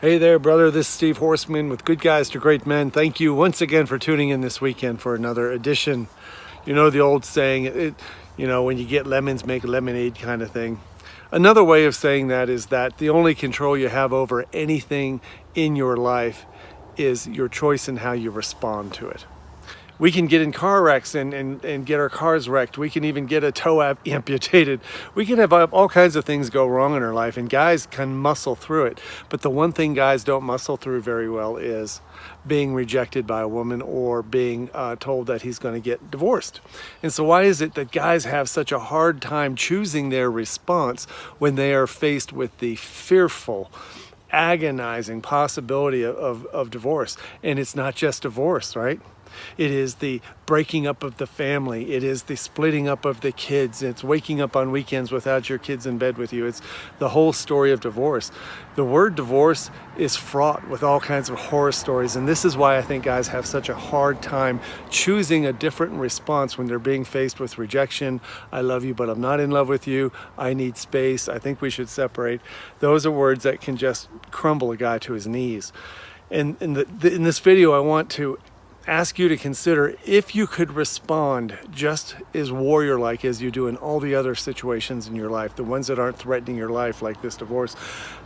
Hey there, brother. This is Steve Horseman with Good Guys to Great Men. Thank you once again for tuning in this weekend for another edition. You know the old saying, when you get lemons, make lemonade kind of thing. Another way of saying that is that the only control you have over anything in your life is your choice in how you respond to it. We can get in car wrecks and get our cars wrecked. We can even get a toe amputated. We can have all kinds of things go wrong in our life, and guys can muscle through it. But the one thing guys don't muscle through very well is being rejected by a woman or being told that he's going to get divorced. And so why is it that guys have such a hard time choosing their response when they are faced with the fearful, agonizing possibility of divorce? And it's not just divorce, right? It is the breaking up of the family. It is the splitting up of the kids. It's waking up on weekends without your kids in bed with you. It's the whole story of divorce. The word divorce is fraught with all kinds of horror stories, and this is why I think guys have such a hard time choosing a different response when they're being faced with rejection. I love you, but I'm not in love with you. I need space. I think we should separate. Those are words that can just crumble a guy to his knees. And in this video, I want to ask you to consider if you could respond just as warrior-like as you do in all the other situations in your life, the ones that aren't threatening your life like this divorce.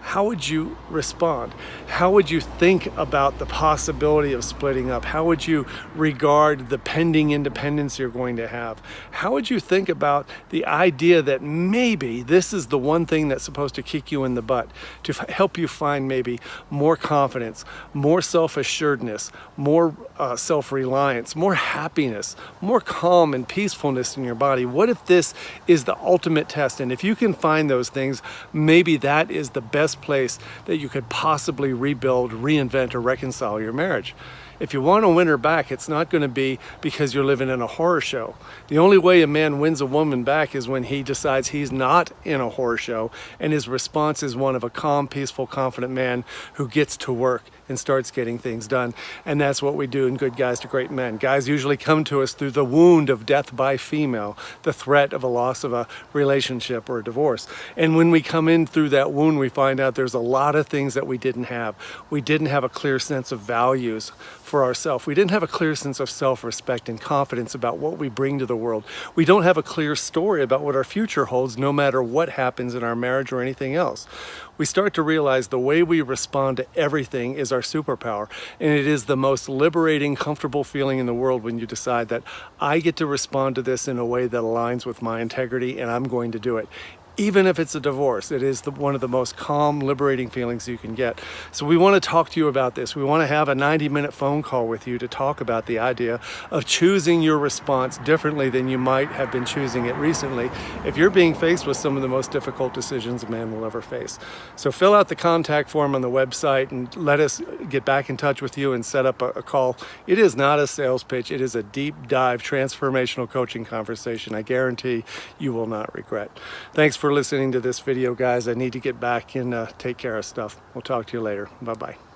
How would you respond? How would you think about the possibility of splitting up? How would you regard the pending independence you're going to have? How would you think about the idea that maybe this is the one thing that's supposed to kick you in the butt to help you find maybe more confidence, more self-assuredness, more self-reliance, more happiness, more calm and peacefulness in your body? What if this is the ultimate test? And if you can find those things, maybe that is the best place that you could possibly rebuild, reinvent, or reconcile your marriage. If you want to win her back, it's not going to be because you're living in a horror show. The only way a man wins a woman back is when he decides he's not in a horror show and his response is one of a calm, peaceful, confident man who gets to work and starts getting things done. And that's what we do in Good Guys to Great Men. Guys usually come to us through the wound of death by female, the threat of a loss of a relationship or a divorce. And when we come in through that wound, we find out there's a lot of things that we didn't have. We didn't have a clear sense of values for ourselves. We didn't have a clear sense of self-respect and confidence about what we bring to the world. We don't have a clear story about what our future holds, no matter what happens in our marriage or anything else. We start to realize the way we respond to everything is our superpower, and it is the most liberating, comfortable feeling in the world when you decide that I get to respond to this in a way that aligns with my integrity, and I'm going to do it. Even if it's a divorce, it is one of the most calm, liberating feelings you can get. So we want to talk to you about this. We want to have a 90-minute phone call with you to talk about the idea of choosing your response differently than you might have been choosing it recently if you're being faced with some of the most difficult decisions a man will ever face. So fill out the contact form on the website and let us get back in touch with you and set up a call. It is not a sales pitch. It is a deep dive, transformational coaching conversation. I guarantee you will not regret. Thanks for listening to this video, guys. I need to get back and take care of stuff. We'll talk to you later. Bye-bye.